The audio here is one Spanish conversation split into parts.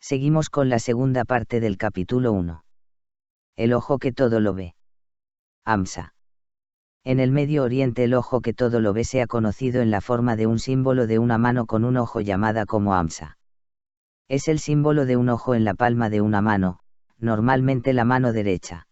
Seguimos con la segunda parte del capítulo 1. El ojo que todo lo ve. Amsa. En el Medio Oriente el ojo que todo lo ve se ha conocido en la forma de un símbolo de una mano con un ojo llamada como Amsa. Es el símbolo de un ojo en la palma de una mano, normalmente la mano derecha.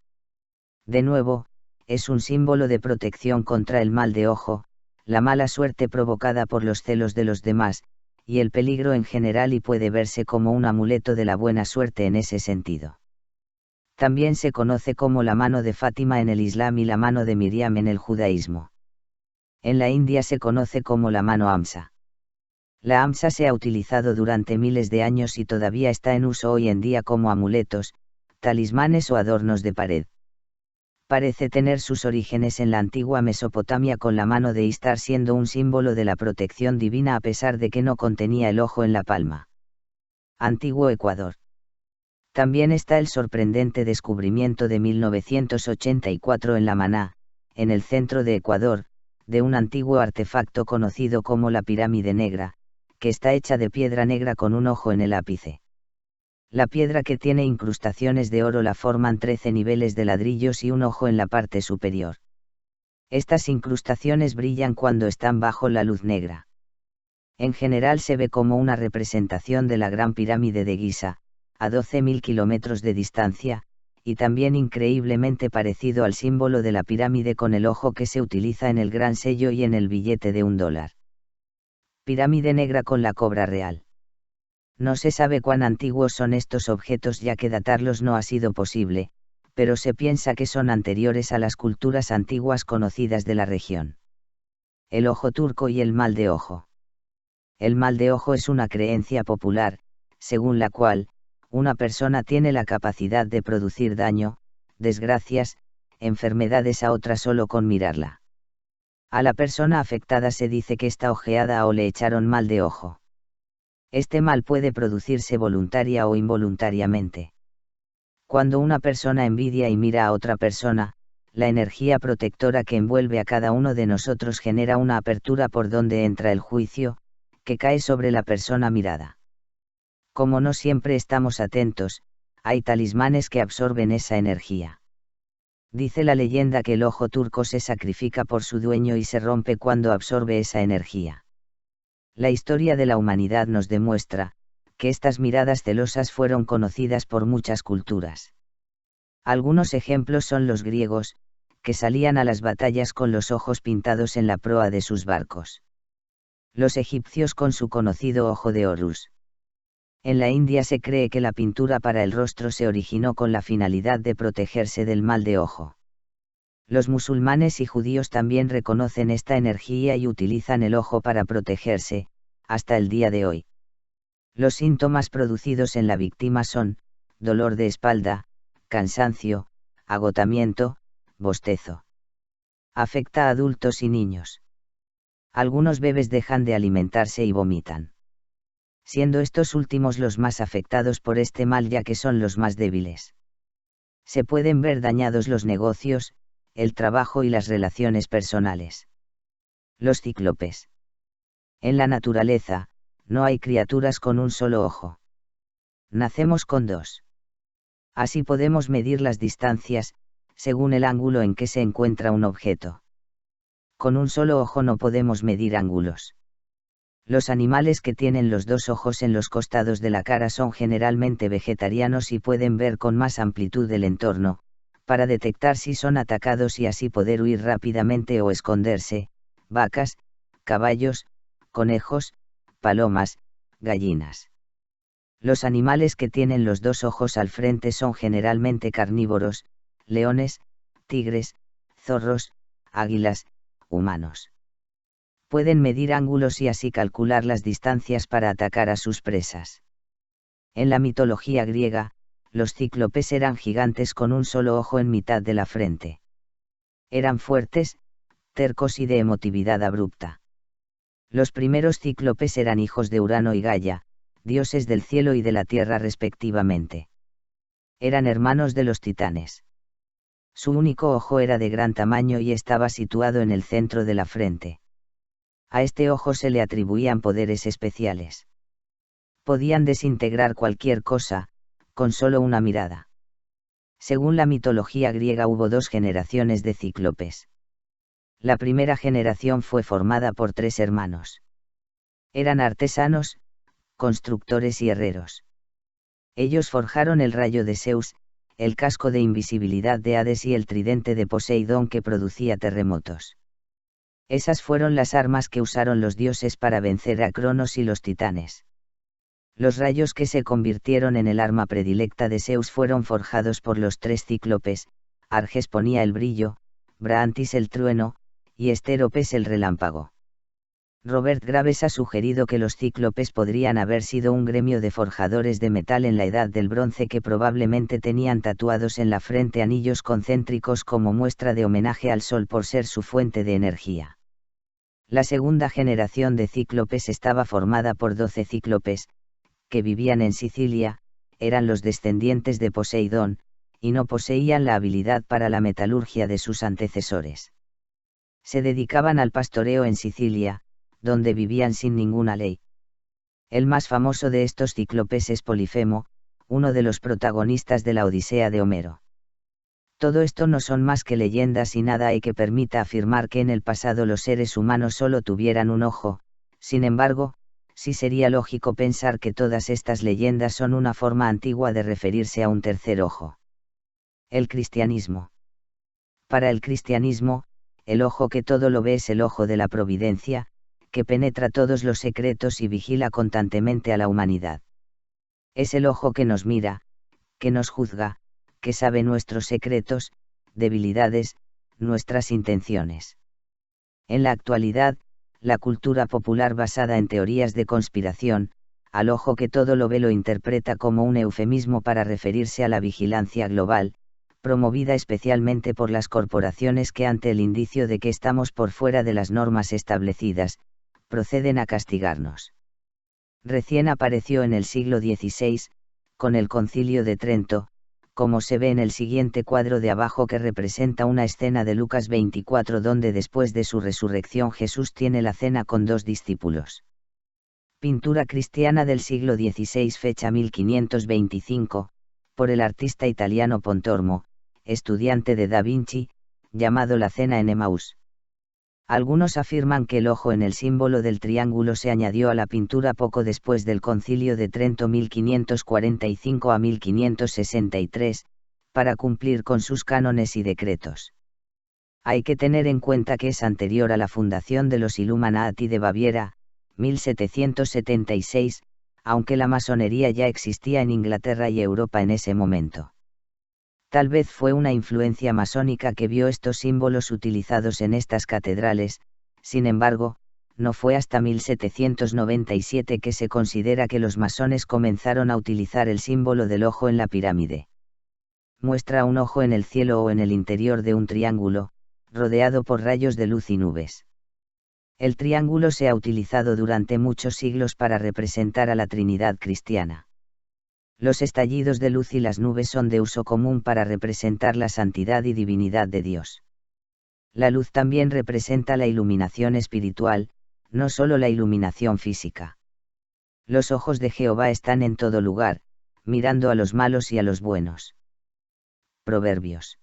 De nuevo, es un símbolo de protección contra el mal de ojo, la mala suerte provocada por los celos de los demás, y el peligro en general, y puede verse como un amuleto de la buena suerte en ese sentido. También se conoce como la mano de Fátima en el Islam y la mano de Miriam en el judaísmo. En la India se conoce como la mano Amsa. La Amsa se ha utilizado durante miles de años y todavía está en uso hoy en día como amuletos, talismanes o adornos de pared. Parece tener sus orígenes en la antigua Mesopotamia, con la mano de Istar siendo un símbolo de la protección divina a pesar de que no contenía el ojo en la palma. Antiguo Ecuador. También está el sorprendente descubrimiento de 1984 en La Maná, en el centro de Ecuador, de un antiguo artefacto conocido como la pirámide negra, que está hecha de piedra negra con un ojo en el ápice. La piedra, que tiene incrustaciones de oro, la forman 13 niveles de ladrillos y un ojo en la parte superior. Estas incrustaciones brillan cuando están bajo la luz negra. En general se ve como una representación de la Gran Pirámide de Giza, a 12.000 kilómetros de distancia, y también increíblemente parecido al símbolo de la pirámide con el ojo que se utiliza en el Gran Sello y en el billete de $1. Pirámide negra con la cobra real. No se sabe cuán antiguos son estos objetos, ya que datarlos no ha sido posible, pero se piensa que son anteriores a las culturas antiguas conocidas de la región. El ojo turco y el mal de ojo. El mal de ojo es una creencia popular, según la cual, una persona tiene la capacidad de producir daño, desgracias, enfermedades a otra solo con mirarla. A la persona afectada se dice que está ojeada o le echaron mal de ojo. Este mal puede producirse voluntaria o involuntariamente. Cuando una persona envidia y mira a otra persona, la energía protectora que envuelve a cada uno de nosotros genera una apertura por donde entra el juicio, que cae sobre la persona mirada. Como no siempre estamos atentos, hay talismanes que absorben esa energía. Dice la leyenda que el ojo turco se sacrifica por su dueño y se rompe cuando absorbe esa energía. La historia de la humanidad nos demuestra que estas miradas celosas fueron conocidas por muchas culturas. Algunos ejemplos son los griegos, que salían a las batallas con los ojos pintados en la proa de sus barcos. Los egipcios con su conocido ojo de Horus. En la India se cree que la pintura para el rostro se originó con la finalidad de protegerse del mal de ojo. Los musulmanes y judíos también reconocen esta energía y utilizan el ojo para protegerse, hasta el día de hoy. Los síntomas producidos en la víctima son dolor de espalda, cansancio, agotamiento, bostezo. Afecta a adultos y niños. Algunos bebés dejan de alimentarse y vomitan, siendo estos últimos los más afectados por este mal, ya que son los más débiles. Se pueden ver dañados los negocios, el trabajo y las relaciones personales. Los cíclopes. En la naturaleza, no hay criaturas con un solo ojo. Nacemos con dos. Así podemos medir las distancias, según el ángulo en que se encuentra un objeto. Con un solo ojo no podemos medir ángulos. Los animales que tienen los dos ojos en los costados de la cara son generalmente vegetarianos y pueden ver con más amplitud el entorno, para detectar si son atacados y así poder huir rápidamente o esconderse. Vacas, caballos, conejos, palomas, gallinas. Los animales que tienen los dos ojos al frente son generalmente carnívoros, leones, tigres, zorros, águilas, humanos. Pueden medir ángulos y así calcular las distancias para atacar a sus presas. En la mitología griega, los cíclopes eran gigantes con un solo ojo en mitad de la frente. Eran fuertes, tercos y de emotividad abrupta. Los primeros cíclopes eran hijos de Urano y Gaia, dioses del cielo y de la tierra respectivamente. Eran hermanos de los titanes. Su único ojo era de gran tamaño y estaba situado en el centro de la frente. A este ojo se le atribuían poderes especiales. Podían desintegrar cualquier cosa, con solo una mirada. Según la mitología griega hubo 2 generaciones de cíclopes. La primera generación fue formada por 3 hermanos. Eran artesanos, constructores y herreros. Ellos forjaron el rayo de Zeus, el casco de invisibilidad de Hades y el tridente de Poseidón que producía terremotos. Esas fueron las armas que usaron los dioses para vencer a Cronos y los titanes. Los rayos que se convirtieron en el arma predilecta de Zeus fueron forjados por los 3 cíclopes, Arges ponía el brillo, Braantis el trueno, y Esteropes el relámpago. Robert Graves ha sugerido que los cíclopes podrían haber sido un gremio de forjadores de metal en la Edad del Bronce que probablemente tenían tatuados en la frente anillos concéntricos como muestra de homenaje al sol por ser su fuente de energía. La segunda generación de cíclopes estaba formada por 12 cíclopes, que vivían en Sicilia, eran los descendientes de Poseidón, y no poseían la habilidad para la metalurgia de sus antecesores. Se dedicaban al pastoreo en Sicilia, donde vivían sin ninguna ley. El más famoso de estos cíclopes es Polifemo, uno de los protagonistas de la Odisea de Homero. Todo esto no son más que leyendas y nada hay que permita afirmar que en el pasado los seres humanos solo tuvieran un ojo. Sin embargo, sí sería lógico pensar que todas estas leyendas son una forma antigua de referirse a un tercer ojo. El cristianismo. Para el cristianismo, el ojo que todo lo ve es el ojo de la providencia, que penetra todos los secretos y vigila constantemente a la humanidad. Es el ojo que nos mira, que nos juzga, que sabe nuestros secretos, debilidades, nuestras intenciones. En la actualidad, la cultura popular basada en teorías de conspiración, al ojo que todo lo ve lo interpreta como un eufemismo para referirse a la vigilancia global, promovida especialmente por las corporaciones que ante el indicio de que estamos por fuera de las normas establecidas, proceden a castigarnos. Recién apareció en el siglo XVI, con el Concilio de Trento, como se ve en el siguiente cuadro de abajo que representa una escena de Lucas 24 donde después de su resurrección Jesús tiene la cena con 2 discípulos. Pintura cristiana del siglo XVI fecha 1525, por el artista italiano Pontormo, estudiante de Da Vinci, llamado La Cena en Emaús. Algunos afirman que el ojo en el símbolo del triángulo se añadió a la pintura poco después del Concilio de Trento 1545 a 1563, para cumplir con sus cánones y decretos. Hay que tener en cuenta que es anterior a la fundación de los Illuminati de Baviera, 1776, aunque la masonería ya existía en Inglaterra y Europa en ese momento. Tal vez fue una influencia masónica que vio estos símbolos utilizados en estas catedrales, sin embargo, no fue hasta 1797 que se considera que los masones comenzaron a utilizar el símbolo del ojo en la pirámide. Muestra un ojo en el cielo o en el interior de un triángulo, rodeado por rayos de luz y nubes. El triángulo se ha utilizado durante muchos siglos para representar a la Trinidad cristiana. Los estallidos de luz y las nubes son de uso común para representar la santidad y divinidad de Dios. La luz también representa la iluminación espiritual, no solo la iluminación física. Los ojos de Jehová están en todo lugar, mirando a los malos y a los buenos. Proverbios.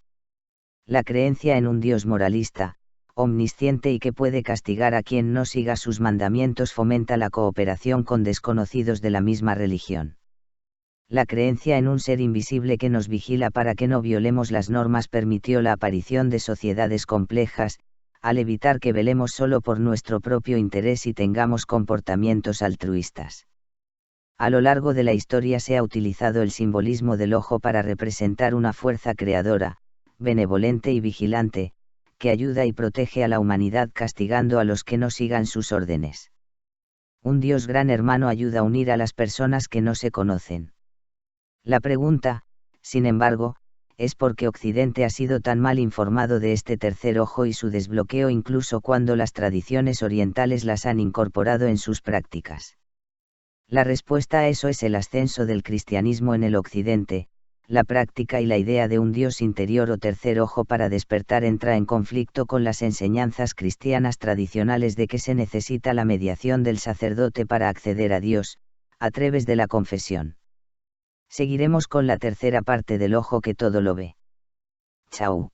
La creencia en un Dios moralista, omnisciente y que puede castigar a quien no siga sus mandamientos fomenta la cooperación con desconocidos de la misma religión. La creencia en un ser invisible que nos vigila para que no violemos las normas permitió la aparición de sociedades complejas, al evitar que velemos solo por nuestro propio interés y tengamos comportamientos altruistas. A lo largo de la historia se ha utilizado el simbolismo del ojo para representar una fuerza creadora, benevolente y vigilante, que ayuda y protege a la humanidad castigando a los que no sigan sus órdenes. Un Dios gran hermano ayuda a unir a las personas que no se conocen. La pregunta, sin embargo, es por qué Occidente ha sido tan mal informado de este tercer ojo y su desbloqueo incluso cuando las tradiciones orientales las han incorporado en sus prácticas. La respuesta a eso es el ascenso del cristianismo en el Occidente. La práctica y la idea de un Dios interior o tercer ojo para despertar entra en conflicto con las enseñanzas cristianas tradicionales de que se necesita la mediación del sacerdote para acceder a Dios, a través de la confesión. Seguiremos con la tercera parte del ojo que todo lo ve. Chao.